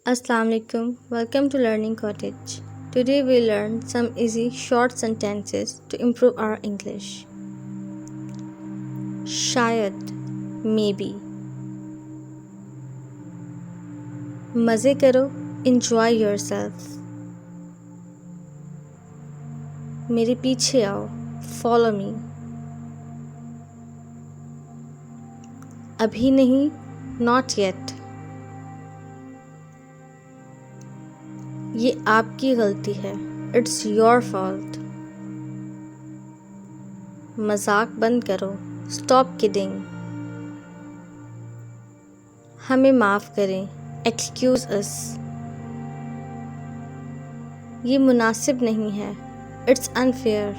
Assalamu alaikum. Welcome to Learning Cottage. Today we learn some easy short sentences to improve our English. शायद, maybe. मज़े करो, enjoy yourself. मेरे पीछे आओ, follow me. अभी नहीं, not yet. ये आपकी गलती है, इट्स योर फॉल्ट. मजाक बंद करो, स्टॉप किडिंग. हमें माफ़ करें, एक्सक्यूज अस. ये मुनासिब नहीं है, इट्स अनफेयर.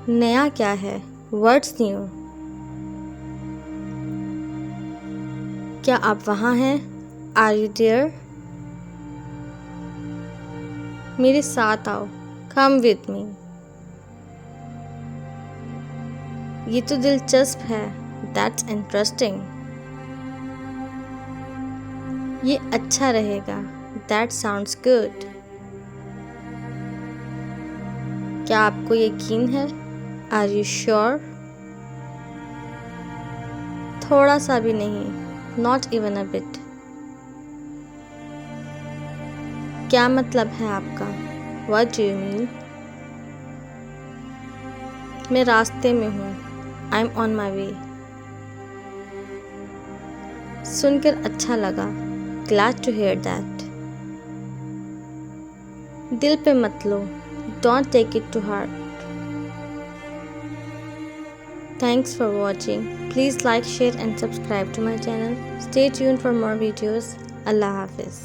नया क्या है, व्हाट्स न्यू. क्या आप वहाँ हैं, आर यू देयर. मेरे साथ आओ, कम विद मी. ये तो दिलचस्प है, दैट्स इंटरेस्टिंग. ये अच्छा रहेगा, दैट साउंड्स गुड. क्या आपको यकीन है, आर यू श्योर. थोड़ा सा भी नहीं, नॉट इवन अ बिट. क्या मतलब है आपका, व्हाट डू यू मीन. मैं रास्ते में हूँ, आई एम ऑन माई वे. सुनकर अच्छा लगा, ग्लैड टू हेयर दैट. दिल पे मत लो, don't take it to heart. Thanks for watching. Please like, share and subscribe to my channel. Stay tuned for more videos. Allah Hafiz.